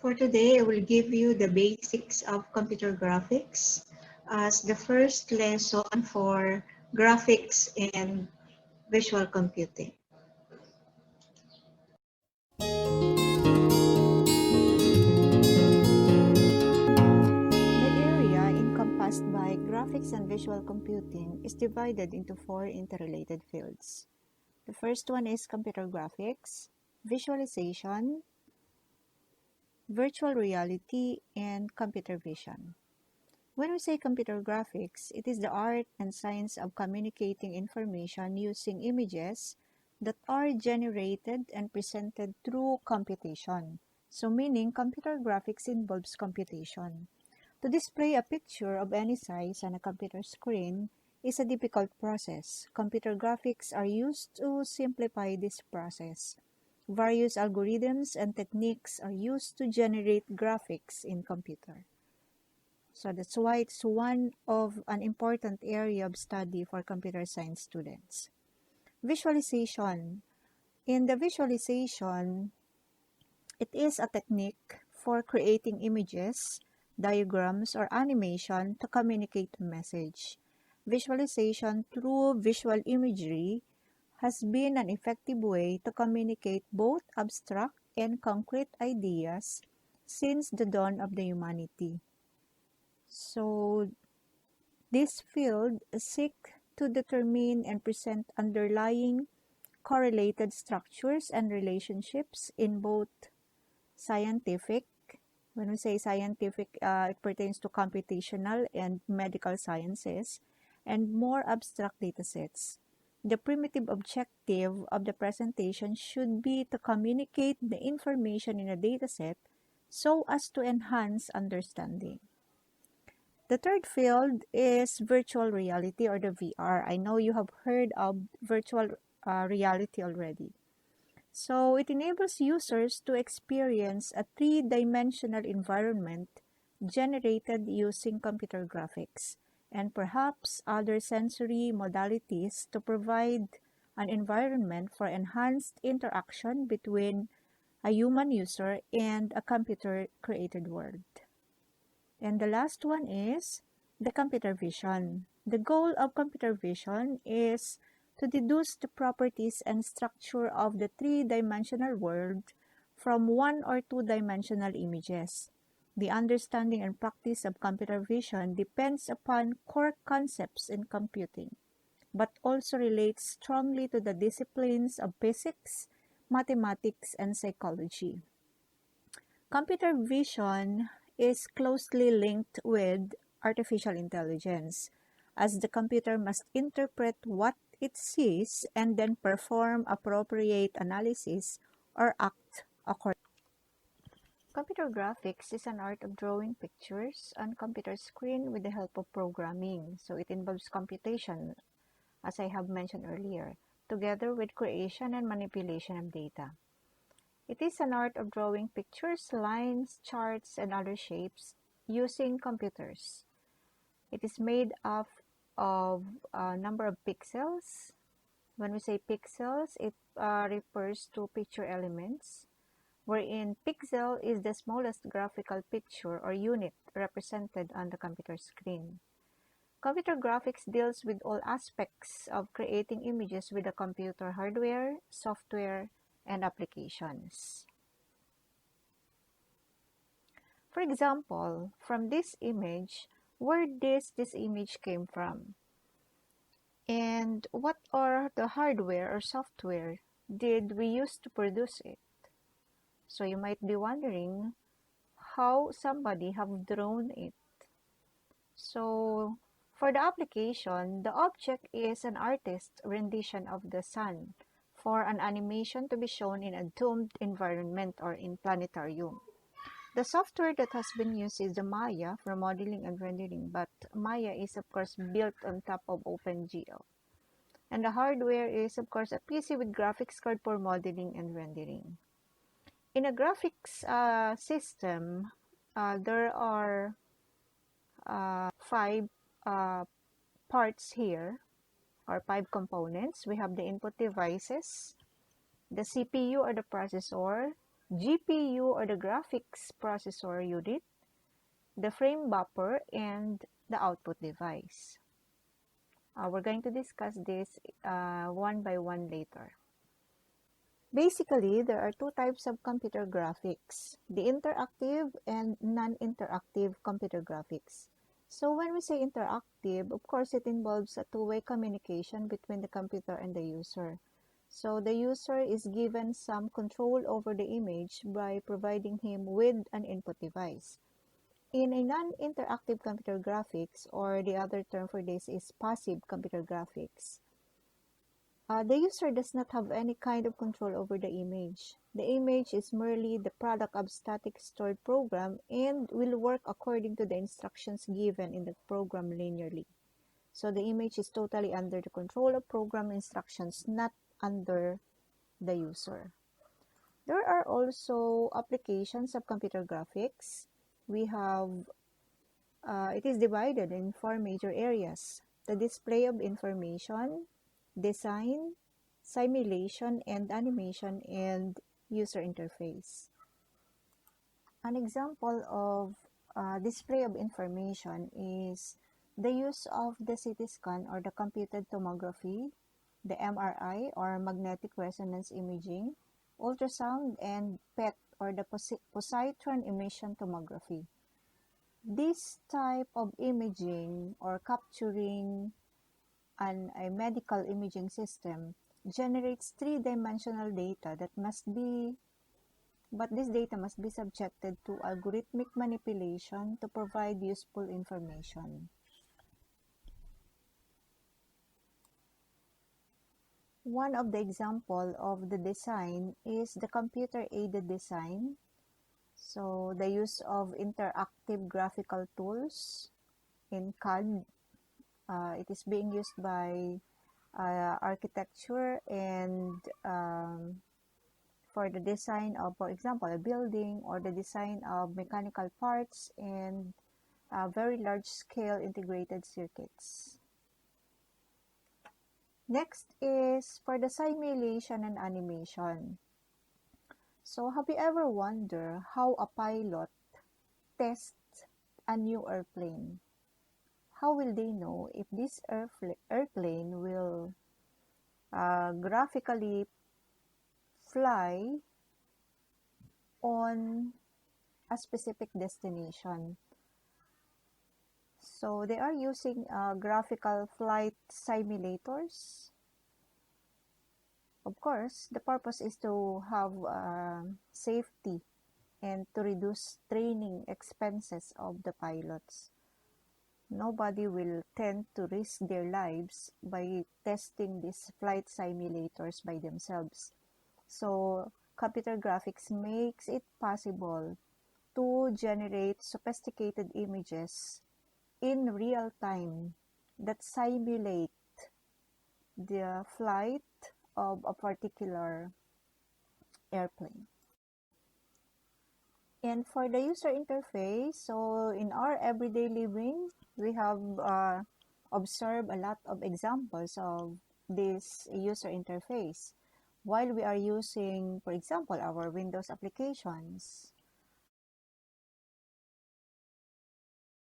For today, I will give you the basics of computer graphics as the first lesson for graphics and visual computing. The area encompassed by graphics and visual computing is divided into four interrelated fields. The first one is computer graphics, visualization, virtual reality, and computer vision. When we say computer graphics, it is the art and science of communicating information using images that are generated and presented through computation. So meaning computer graphics involves computation. To display a picture of any size on a computer screen is a difficult process. Computer graphics are used to simplify this process. Various algorithms and techniques are used to generate graphics in computer. So that's why it's one of an important area of study for computer science students. Visualization. In the visualization, it is a technique for creating images, diagrams, or animation to communicate a message. Visualization through visual imagery has been an effective way to communicate both abstract and concrete ideas since the dawn of the humanity. So, this field seeks to determine and present underlying correlated structures and relationships in both scientific. When we say scientific, it pertains to computational and medical sciences, and more abstract datasets. The primitive objective of the presentation should be to communicate the information in a dataset so as to enhance understanding. The third field is virtual reality or the VR. I know you have heard of virtual reality already. So it enables users to experience a three-dimensional environment generated using computer graphics and perhaps other sensory modalities to provide an environment for enhanced interaction between a human user and a computer-created world. And the last one is the computer vision. The goal of computer vision is to deduce the properties and structure of the three-dimensional world from one or two-dimensional images. The understanding and practice of computer vision depends upon core concepts in computing, but also relates strongly to the disciplines of physics, mathematics, and psychology. Computer vision is closely linked with artificial intelligence, as the computer must interpret what it sees and then perform appropriate analysis or act accordingly. Computer graphics is an art of drawing pictures on computer screen with the help of programming. So it involves computation, as I have mentioned earlier, together with creation and manipulation of data. It is an art of drawing pictures, lines, charts, and other shapes using computers. It is made up of a number of pixels. When we say pixels, it refers to picture elements, wherein pixel is the smallest graphical picture or unit represented on the computer screen. Computer graphics deals with all aspects of creating images with the computer hardware, software, and applications. For example, from this image, where this image came from, and what are the hardware or software did we use to produce it? So you might be wondering how somebody have drawn it. So for the application, the object is an artist's rendition of the sun for an animation to be shown in a domed environment or in planetarium. The software that has been used is the Maya for modeling and rendering, but Maya is of course built on top of OpenGL. And the hardware is of course a PC with graphics card for modeling and rendering. In a graphics system, there are 5 parts here, or 5 components. We have the input devices, the CPU or the processor, GPU or the graphics processor unit, the frame buffer, and the output device. We're going to discuss this one by one later. Basically, there are two types of computer graphics, the interactive and non-interactive computer graphics. So when we say interactive, of course, it involves a two-way communication between the computer and the user. So the user is given some control over the image by providing him with an input device. In a non-interactive computer graphics, or the other term for this is passive computer graphics, the user does not have any kind of control over the image. The image is merely the product of static stored program and will work according to the instructions given in the program linearly. So the image is totally under the control of program instructions, not under the user. There are also applications of computer graphics. We have, it is divided in four major areas: the display of information, design, simulation and animation, and user interface. An example of display of information is the use of the CT scan or the computed tomography, the MRI or magnetic resonance imaging, ultrasound, and PET or the positron emission tomography. This type of imaging or capturing a medical imaging system generates three-dimensional data but this data must be subjected to algorithmic manipulation to provide useful information. One of the example of the design is the computer-aided design. So the use of interactive graphical tools in CAD. It is being used by architecture and for the design of, for example, a building, or the design of mechanical parts and very large-scale integrated circuits. Next is for the simulation and animation. So have you ever wondered how a pilot tests a new airplane? How will they know if this airplane will graphically fly on a specific destination? So they are using graphical flight simulators. Of course, the purpose is to have safety and to reduce training expenses of the pilots. Nobody will tend to risk their lives by testing these flight simulators by themselves. So computer graphics makes it possible to generate sophisticated images in real time that simulate the flight of a particular airplane. And for the user interface, so in our everyday living, we have observed a lot of examples of this user interface while we are using, for example, our Windows applications.